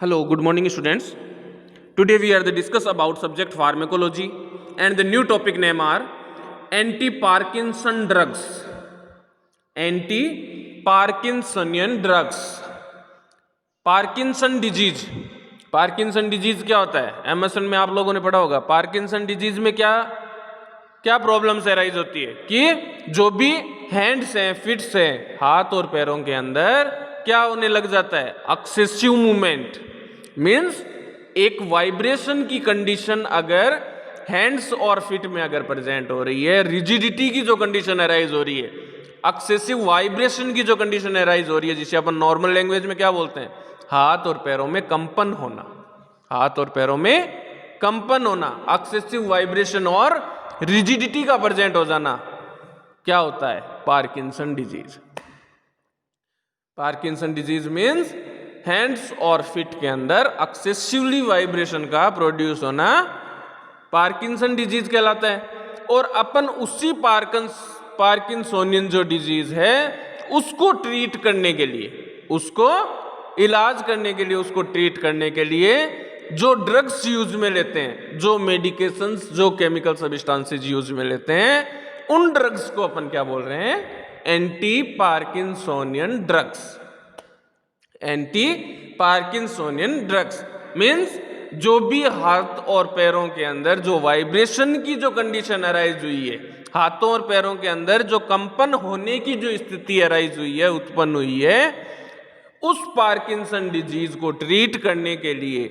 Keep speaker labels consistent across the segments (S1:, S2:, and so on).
S1: Hello, good morning students. Today we are to discuss about subject pharmacology and the new topic name are anti-Parkinson drugs. Anti-Parkinsonian drugs. Parkinson disease, Parkinson disease क्या होता है? MSN में आप लोगों ने पढ़ा होगा। पार्किंसन डिजीज में क्या क्या प्रॉब्लम्स अराइज होती है कि जो भी हैंड्स हैं, फिट्स हैं, हाथ और पैरों के अंदर क्या होने लग जाता है? एक्सेसिव मूवमेंट मीन्स एक वाइब्रेशन की कंडीशन अगर हैंड्स और फिट में अगर प्रेजेंट हो रही है, रिजिडिटी की जो कंडीशन अराइज हो रही है, एक्सेसिव वाइब्रेशन की जो कंडीशन अराइज हो रही है, जिसे अपन नॉर्मल लैंग्वेज में क्या बोलते हैं? हाथ और पैरों में कंपन होना, हाथ और पैरों में कंपन होना, एक्सेसिव वाइब्रेशन और रिजिडिटी का प्रेजेंट हो जाना, क्या होता है? Parkinson disease. Parkinson disease means hands और फिट के अंदर एक्सेसिवली वाइब्रेशन का प्रोड्यूस होना पार्किंसन डिजीज कहलाता है। और अपन उसी पार्किंसोनियन जो डिजीज है उसको ट्रीट करने के लिए, उसको इलाज करने के लिए, उसको ट्रीट करने के लिए जो ड्रग्स यूज में लेते हैं, जो मेडिकेशंस, जो केमिकल सब्सटेंसेस यूज में लेते हैं, उन ड्रग्स को अपन क्या बोल रहे हैं? Anti parkinsonian drugs. Anti parkinsonian drugs means जो भी हाथ और पैरों के अंदर जो वाइब्रेशन की जो कंडीशन अराइज हुई है, हाथों और पैरों के अंदर जो कंपन होने की जो स्थिति अराइज हुई है, उत्पन्न हुई है, उस पार्किंसन डिजीज को ट्रीट करने के लिए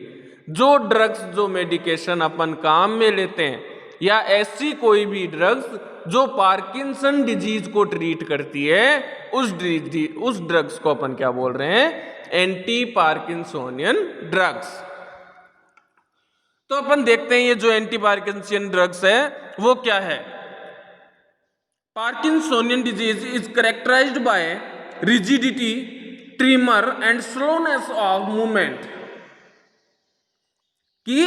S1: जो ड्रग्स, जो मेडिकेशन अपन काम में लेते हैं, या ऐसी कोई भी ड्रग्स जो पार्किंसन डिजीज को ट्रीट करती है, उस ड्रग्स को अपन क्या बोल रहे हैं? Anti parkinsonian drugs. तो अपन देखते हैं ये जो एंटी पार्किंसोनियन ड्रग्स है वो क्या है। Parkinsonian disease is characterized by rigidity, tremor and slowness of movement. कि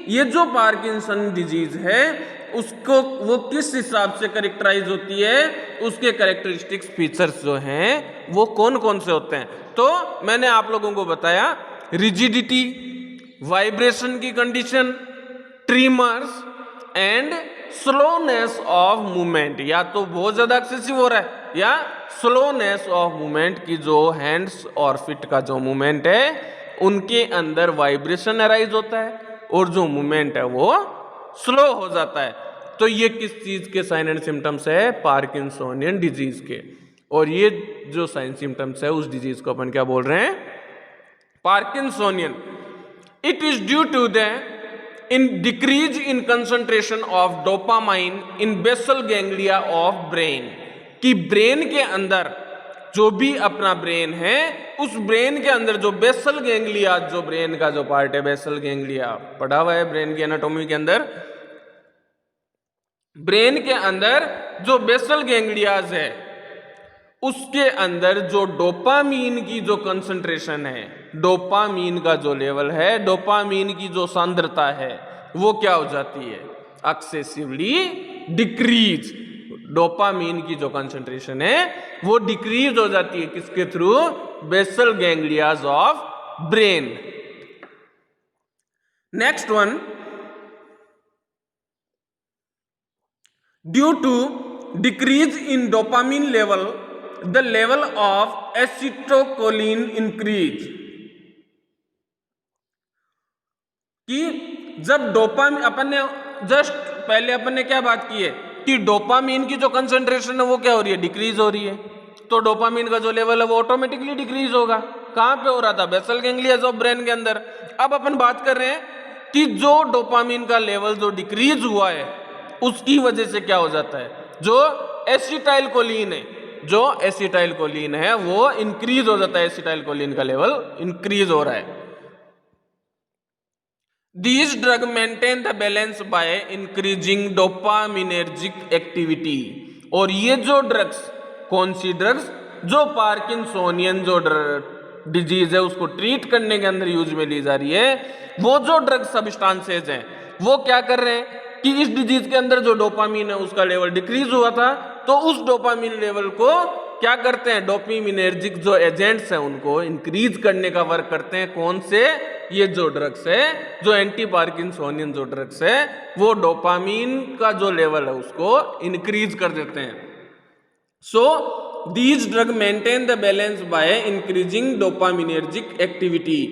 S1: ये जो पार्किंसन डिजीज है उसको वो किस हिसाब से कैरेक्टराइज होती है, उसके कैरेक्टरिस्टिक्स फीचर्स जो हैं वो कौन कौन से होते हैं? तो मैंने आप लोगों को बताया, रिजिडिटी, वाइब्रेशन की condition, trimmers and slowness of movement. या तो बहुत ज्यादा एक्सेसिव हो रहा है या स्लोनेस ऑफ मूवमेंट की जो हैंड्स और फिट का जो मूवमेंट है उनके अंदर वाइब्रेशन अराइज होता है और जो मूवमेंट है वो स्लो हो जाता है। तो ये किस चीज के साइन एंड सिम्टम्स है? पार्किंसोनियन डिजीज के। और ये जो साइन सिम्टम्स है उस डिजीज को अपन क्या बोल रहे हैं? Parkinsonian. It is due to the in decrease in concentration of dopamine in basal ganglia of brain. कि ब्रेन के अंदर जो भी अपना ब्रेन है, उस ब्रेन के अंदर जो बेसल गैंग्लिया, जो ब्रेन का जो पार्ट है बेसल गैंग्लिया, पढ़ा हुआ है ब्रेन की एनाटॉमी के अंदर, ब्रेन के अंदर जो बेसल गैंग्लियाज है उसके अंदर जो डोपामीन की जो कंसंट्रेशन है, डोपामीन का जो लेवल है, डोपामीन की जो सांद्रता है वो क्या हो जाती है? Excessively decrease. डोपामीन की जो कंसंट्रेशन है वो डिक्रीज हो जाती है किसके थ्रू? Basal ganglias of brain. Next one, due to decrease in dopamine level the level of acetylcholine increase. कि जब डोपामीन, अपन ने जस्ट पहले अपन ने क्या बात की है कि डोपामीन की जो कंसंट्रेशन है वो क्या हो रही है? डिक्रीज हो रही है। तो डोपामीन का जो लेवल है वो ऑटोमेटिकली डिक्रीज होगा। कहां पे हो रहा था? बेसल गैंग्लियाज ऑफ ब्रेन के अंदर। अब अपन बात कर रहे हैं कि जो डोपामीन का लेवल जो डिक्रीज हुआ है उसकी वजह से क्या हो जाता है? जो एसिटाइलकोलिन है, जो एसिटाइलकोलिन है वो इंक्रीज हो जाता है, एसिटाइलकोलिन का लेवल इंक्रीज हो रहा है। These drugs maintain the balance by increasing dopaminergic activity। और ये जो ड्रग्स, कौन सी ड्रग्स? जो पार्किंसोनियन जो डिजीज है उसको ट्रीट करने के अंदर यूज में ली जा रही है, वो जो ड्रग सब्सटेंसेज हैं वो क्या कर रहे हैं कि इस डिजीज के अंदर जो डोपामीन है उसका लेवल डिक्रीज हुआ था, तो उस डोपामीन लेवल को क्या करते हैं? डोपामिनर्जिक जो एजेंट्स हैं उनको इंक्रीज करने का वर्क करते हैं। कौन से? ये जो ड्रग्स है, जो एंटी पार्किंसोनियन जो ड्रग्स है, वो डोपामीन का जो लेवल है उसको इंक्रीज कर देते हैं। So these drug maintain the balance by increasing dopaminergic activity,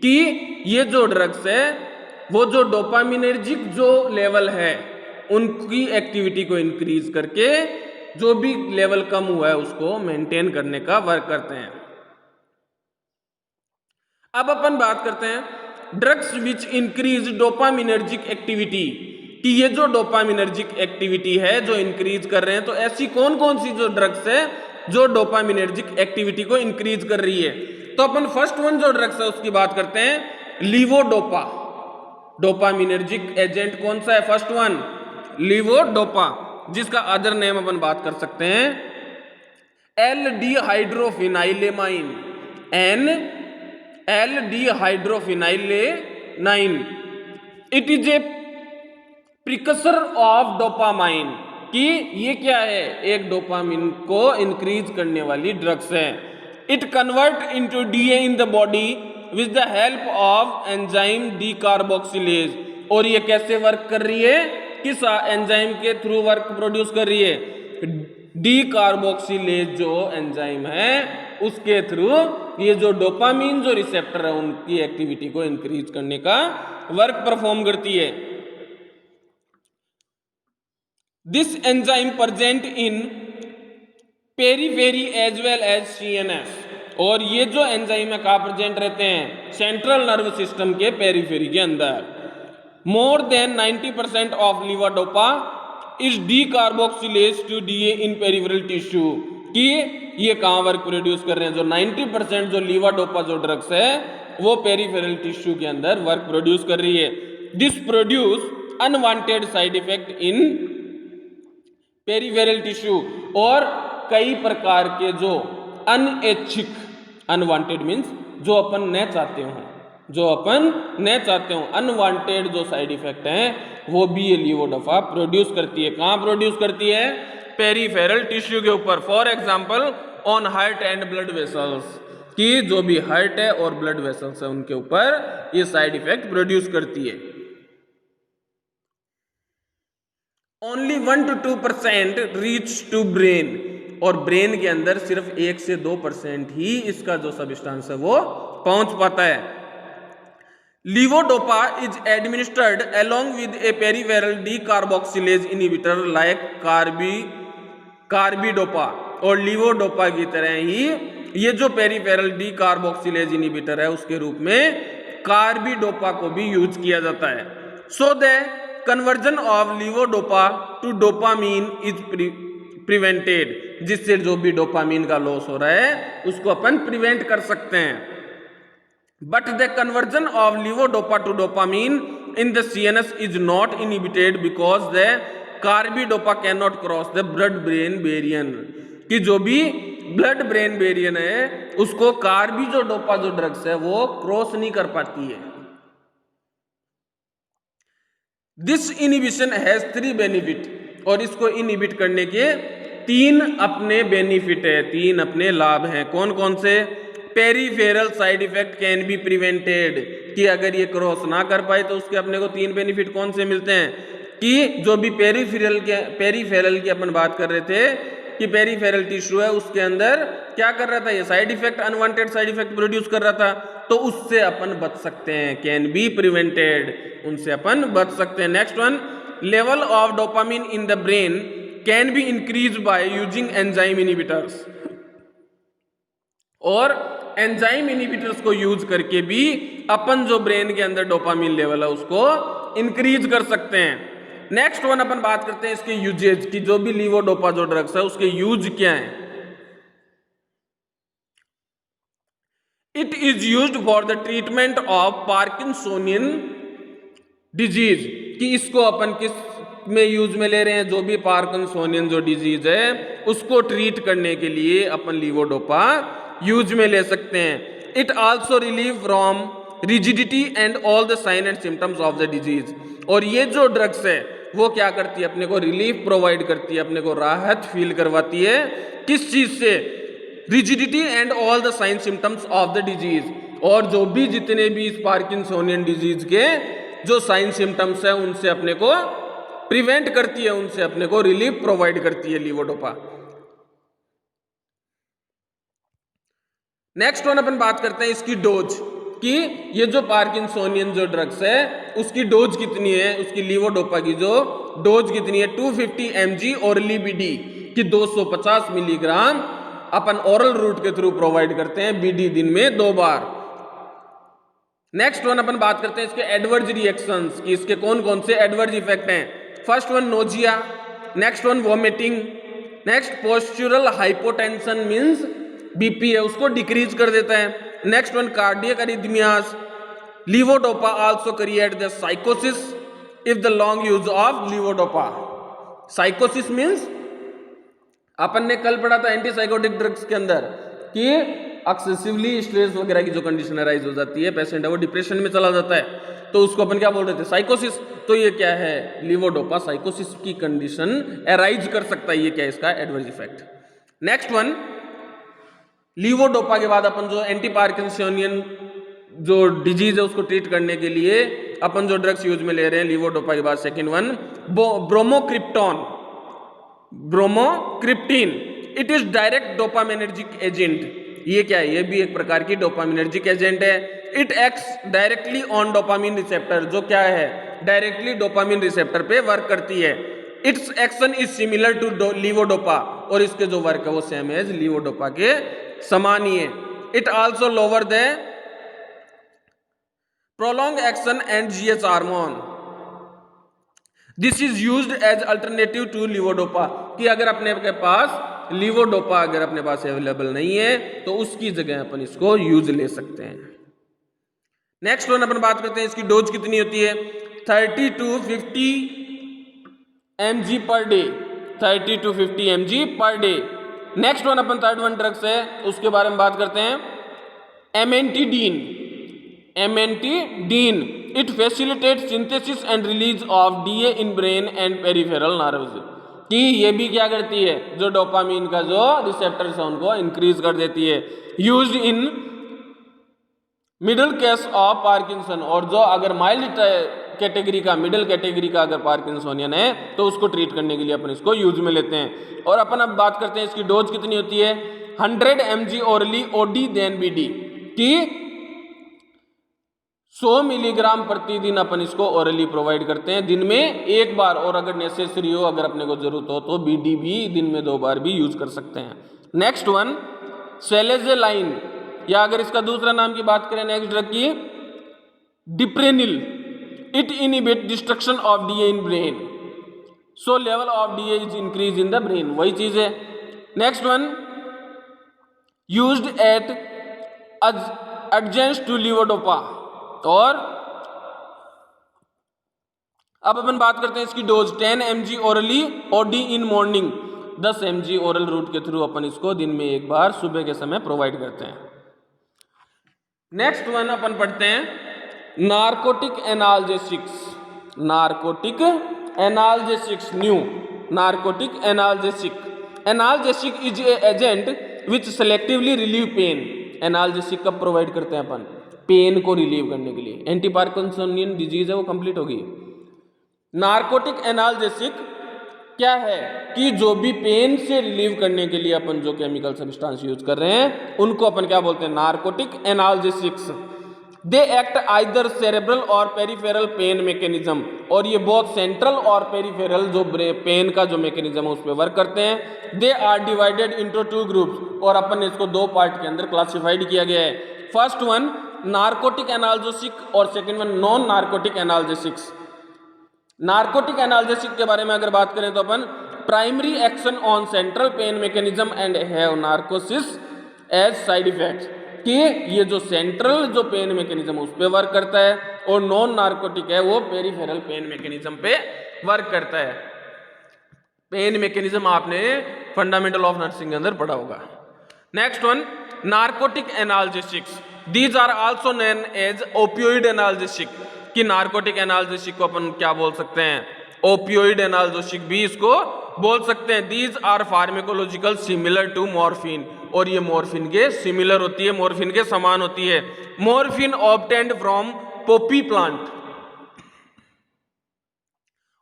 S1: कि ये जो ड्रग्स है वो जो डोपामिनर्जिक जो लेवल है उनकी एक्टिविटी को इंक्रीज करके जो भी लेवल कम हुआ है उसको मेंटेन करने का वर्क करते हैं। अब अपन बात करते हैं drugs which increase dopaminergic activity, कि ये जो डोपामिनर्जिक एक्टिविटी है जो इंक्रीज कर रहे हैं, तो ऐसी कौन कौन सी जो ड्रग्स है जो डोपामिनर्जिक एक्टिविटी को इंक्रीज कर रही है। तो अपन फर्स्ट वन जो ड्रग्स है उसकी बात करते हैं, लीवोडोपा। डोपामिनर्जिक एजेंट कौन सा है? फर्स्ट वन लीवोडोपा, जिसका अदर नेम अपन बात कर सकते हैं L-dihydrophenylamine, L-dihydrophenylamine। It is a precursor of dopamine, कि ये क्या है? एक डोपामिन को इंक्रीज करने वाली ड्रग्स है। It convert into DA in the body with the help of enzyme decarboxylase. और ये कैसे वर्क कर रही है? किस एंजाइम के थ्रू वर्क प्रोड्यूस कर रही है? डीकार्बोक्सिलेज जो एंजाइम है उसके थ्रू ये जो डोपामीन जो रिसेप्टर है उनकी एक्टिविटी को इंक्रीज करने का वर्क परफॉर्म करती है। This enzyme present in periphery as well as CNS। और ये जो एंजाइम है कहाँ प्रेजेंट रहते हैं? सेंट्रल नर्व सिस्टम के पेरीफेरी के अंदर। More than 90% of levodopa is decarboxylase to DA in peripheral tissue, कि ये कहाँ वर्क प्रोड्यूस कर रहे हैं? जो 90% जो लीवोडोपा जो ड्रग्स है वो पेरिफेरल टिश्यू के अंदर वर्क प्रोड्यूस कर रही है। This produce unwanted side effect in peripheral tissue. और कई प्रकार के जो अनैच्छिक, अनवांटेड मीन्स जो अपन न चाहते हो, जो अपन न चाहते हो, अनवांटेड जो साइड इफेक्ट हैं वो भी ये लीवोडोपा प्रोड्यूस करती है। कहाँ प्रोड्यूस करती है? पेरिफेरल टिश्यू के ऊपर। For example on heart and blood vessels, कि जो भी हार्ट है और ब्लड वेसल्स है उनके ऊपर ये साइड इफेक्ट प्रोड्यूस करती है। Only 1 to 2% reach to brain, और ब्रेन के अंदर सिर्फ 1 से 2% ही इसका जो सब्सटेंस है वो पहुंच पाता है। Levodopa is administered along with a peripheral decarboxylase inhibitor like carbidopa. और लीवोडोपा की तरह ही ये जो पेरिफेरल डीकार्बोक्सिलेज इनहिबिटर है उसके रूप में कार्बिडोपा को भी यूज किया जाता है। So the conversion of levodopa to dopamine is prevented, जिससे जो भी डोपामीन का लॉस हो रहा है उसको अपन प्रिवेंट कर सकते हैं। But the conversion of levodopa to dopamine in the CNS is not inhibited because the carbidopa cannot cross the blood-brain barrier, कि जो भी ब्लड ब्रेन बैरियर है उसको कार्बिडोपा जो ड्रग्स है वो क्रॉस नहीं कर पाती है। दिस इनहिबिशन हैज 3 बेनिफिट, और इसको इनहिबिट करने के 3 अपने बेनिफिट है, 3 अपने लाभ हैं। कौन कौन से? Peripheral side effect can be prevented, कि अगर ये क्रॉस ना कर पाए तो उसके अपने को 3 बेनिफिट कौन से मिलते हैं? कि जो भी पेरिफेरल की अपन बात कर रहे थे कि पेरिफेरल टिश्यू है उसके अंदर क्या कर रहा था? ये side effect, unwanted side effect produce कर रहा था, तो उससे अपन बच सकते हैं, कैन बी प्रिवेंटेड, उनसे अपन बच सकते हैं। Next one, level of dopamine in the brain can be increase by using enzyme inhibitors, और एंजाइम इनहिबिटर्स को यूज करके भी अपन जो ब्रेन के अंदर डोपामिन लेवल है उसको इंक्रीज कर सकते हैं। नेक्स्ट वन अपन बात करते हैं इसके यूजेज की, जो भी लीवोडोपा जो ड्रग्स है उसके यूज क्या है। It is used for the treatment of parkinsonian disease, कि इसको अपन किस में यूज में ले रहे हैं? जो भी पार्किंसोनियन जो डिजीज है उसको ट्रीट करने के लिए अपन लीवोडोपा यूज में ले सकते हैं। It also relieve from rigidity and all the sign and symptoms of the disease, और ये जो ड्रग्स है वो क्या करती है? अपने को रिलीफ प्रोवाइड करती है, अपने को राहत फील करवाती है। किस चीज से? Rigidity and all the sign symptoms of the disease, और जो भी जितने भी इस पार्किंसोनियन डिजीज के जो साइन सिम्टम्स है उनसे अपने को प्रिवेंट करती है, उनसे अपने को रिलीफ प्रोवाइड करती है लीवोडोपा। नेक्स्ट वन अपन बात करते हैं इसकी डोज कि ये जो पार्किंसोनियन जो ड्रग्स है उसकी डोज कितनी है, उसकी लीवोडोपा की जो डोज कितनी है 250 mg ओरली बीडी की 250 मिलीग्राम अपन ओरल रूट के थ्रू प्रोवाइड करते हैं बीडी दिन में 2 बार। नेक्स्ट वन अपन बात करते हैं इसके एडवर्स रिएक्शंस कि इसके कौन कौन से एडवर्स इफेक्ट हैं। First one nausea, next one vomiting, next postural hypotension means BP है उसको डिक्रीज कर देता है, next one cardiac अरिथमियास। Levodopa also create the साइकोसिस if the long use of levodopa. साइकोसिस means अपन ने कल पढ़ा था एंटीसाइकोटिक ड्रग्स के अंदर कि एक्सेसिवली स्ट्रेस वगैरह की जो कंडीशन अराइज हो जाती है, पेशेंट है वो डिप्रेशन में चला जाता है, तो उसको अपन क्या बोल रहे थे साइकोसिस। तो ये क्या है लीवोडोपा साइकोसिस की कंडीशन अराइज कर सकता है, ये क्या है इसका adverse effect. Next one levodopa के बाद अपन जो एंटी पार्किंसोनियन जो डिजीज है उसको ट्रीट करने के लिए अपन जो ड्रग्स यूज में ले रहे हैं लीवोडोपा के बाद second one bromocriptine. It is direct dopaminergic agent. ये क्या है, ये भी एक प्रकार की डोपामिनर्जिक एजेंट है। It acts directly on dopamine receptor, जो क्या है डायरेक्टली डोपामिन रिसेप्टर पे वर्क करती है। Its action is similar to levodopa, और इसके जो वर्क है वो सेम एज लीवोडोपा के समान ही है। It also lower the prolong action and GH hormone. This is used as alternative to levodopa, कि अगर अपने के पास लीवोडोपा अगर अपने पास अवेलेबल नहीं है तो उसकी जगह अपन इसको यूज ले सकते हैं। नेक्स्ट वन अपन बात करते हैं इसकी डोज कितनी होती है 30 to 50 mg per day, 30 to 50 mg per day. Next one अपन थर्ड वन ड्रग्स है उसके बारे में बात करते हैं amantadine. It facilitate synthesis and release of DA in brain and peripheral nerves, कि ये भी क्या करती है जो डोपामीन का जो रिसेप्टर्स है उनको इंक्रीज कर देती है। Used in middle case of Parkinson, और जो अगर माइल्ड कैटेगरी का मिडिल कैटेगरी का अगर पार्किंसोनियन है तो उसको ट्रीट करने के लिए अपन इसको यूज में लेते हैं। और अपन अब बात करते हैं इसकी डोज कितनी होती है 100 mg orally OD then BD, कि 100 मिलीग्राम प्रतिदिन अपन इसको ओरली प्रोवाइड करते हैं दिन में 1 बार, और अगर नेसेसरी हो अगर अपने को जरूरत हो तो बीडी भी दिन में 2 बार भी यूज कर सकते हैं। नेक्स्ट वन सेलेजेलाइन, या अगर इसका दूसरा नाम की बात करें नेक्स्ट ड्रग की deprenyl. It inhibit destruction of DA in brain, so level of DA is increase in the brain, वही चीज है। Next one used at adjunct to levodopa. और अब अपन बात करते हैं इसकी dose 10 mg orally OD in morning, 10 mg oral route के थ्रू अपन इसको दिन में 1 बार सुबह के समय प्रोवाइड करते हैं। नेक्स्ट वन अपन पढ़ते हैं narcotic analgesics. New narcotic analgesic is a agent which selectively relieve pain. Analgesic कब प्रोवाइड करते हैं अपन पेन को रिलीव करने के लिए, एंटी पार्किंसोनियन डिजीज है वो कंप्लीट होगी। नार्कोटिक एनाल्जेसिक क्या है कि जो भी पेन से रिलीव करने के लिए अपन जो केमिकल सब्सटेंस यूज कर रहे हैं उनको अपन क्या बोलते हैं narcotic analgesics. They act either cerebral और पेरिफेरल पेन मैकेनिज्म, और ये बहुत सेंट्रल और पेरिफेरल जो पेन का जो मैकेनिज्म है उस पर वर्क करते हैं। They are divided into 2 groups, और अपन ने इसको 2 पार्ट के अंदर क्लासिफाइड किया गया है। फर्स्ट वन नार्कोटिक एनाल्जेसिक और second one non narcotic analgesics. Narcotic analgesic के बारे में अगर बात करें तो अपन primary action on central pain mechanism and have narcosis as side effects, कि ये जो सेंट्रल जो पेन मैकेनिज्म उस पे वर्क करता है, और नॉन नार्कोटिक है वो पेरिफेरल पेन मैकेनिज्म पे वर्क करता है। पेन मैकेनिज्म आपने फंडामेंटल ऑफ नर्सिंग के अंदर पढ़ा होगा। Next one narcotic analgesics, these are also known as opioid analgesic, कि नार्कोटिक एनाल्जेसिक को अपन क्या बोल सकते हैं ओपियोइड एनाल्जेसिक भी इसको बोल सकते हैं। These are pharmacological similar to morphine, और ये मॉर्फिन के सिमिलर होती है, मॉर्फिन के समान होती है। Morphine obtained from Poppy plant,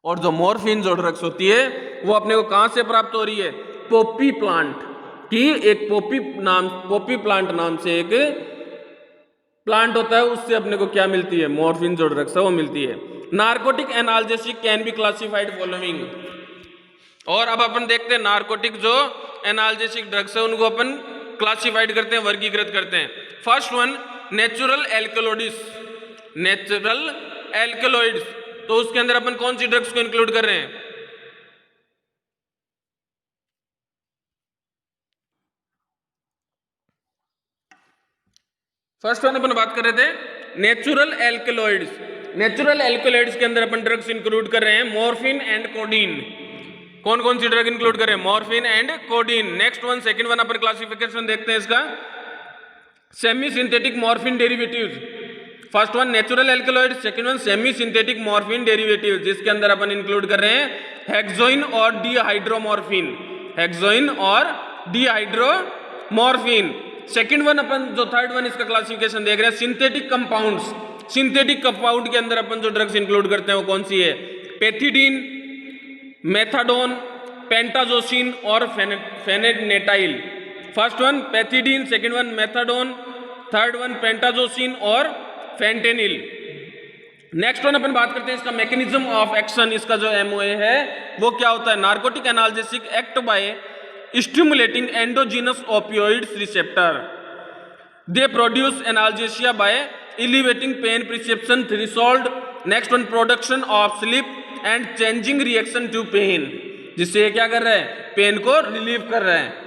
S1: और जो मॉर्फिन जो ड्रग्स होती है वो अपने को कहां से प्राप्त हो रही है? पोपी प्लांट की, एक पोपी प्लांट नाम से एक प्लांट होता है, उससे अपने को क्या मिलती है? मॉर्फिन जो ड्रग्स है वो मिलती है। Narcotic analgesic can be classified following. और अब अपन देखते हैं नार्कोटिक जो एनाल्जेसिक ड्रग्स है उनको अपन क्लासिफाइड करते हैं, वर्गीकृत करते हैं। First one natural alkaloids, natural alkaloids, तो उसके अंदर अपन कौन सी ड्रग्स को इंक्लूड कर रहे हैं? फर्स्ट वन अपन बात कर रहे थे नेचुरल एल्कलॉइड्स। नेचुरल एल्कलॉइड्स के अंदर अपन ड्रग्स इंक्लूड कर रहे हैं मॉर्फिन एंड कोडीन। कौन कौन सी ड्रग इंक्लूड करें? Morphine and codeine. Next one, second one upon classification देखते हैं इसका, semi synthetic morphine derivatives. First one natural alkaloid, second one semi synthetic morphine derivatives, जिसके अंदर अपन इंक्लूड कर रहे हैं हेक्सोइन और डीहाइड्रोमॉर्फिन, हेक्सोइन और डीहाइड्रोमॉर्फिन। सेकंड वन अपन जो थर्ड वन इसका क्लासिफिकेशन देख रहे हैं सिंथेटिक कंपाउंड्स। सिंथेटिक कंपाउंड के अंदर अपन जो ड्रग्स इंक्लूड करते हैं वो कौन सी है? पेथिडीन, मेथाडोन, पेंटाजोसिन और fentanyl. First one pethidine, second one methadone, third one pentazocine और फेंटेनिल। नेक्स्ट वन अपन बात करते हैं इसका मैकेनिज्म ऑफ एक्शन। इसका जो एमओए है वो क्या होता है? Narcotic analgesic act by stimulating endogenous opioids receptor, they produce analgesia by elevating pain perception threshold. Next one production of sleep and changing reaction to pain, जिससे ये क्या कर रहा है? पेन को रिलीव कर रहा है।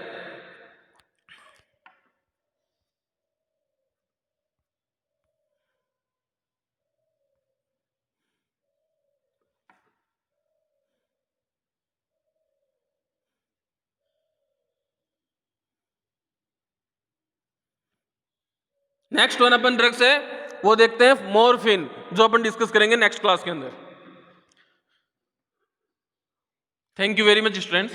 S1: नेक्स्ट वन अपन ड्रग्स है वो देखते हैं मॉर्फिन, जो अपन डिस्कस करेंगे नेक्स्ट क्लास के अंदर। Thank you very much students.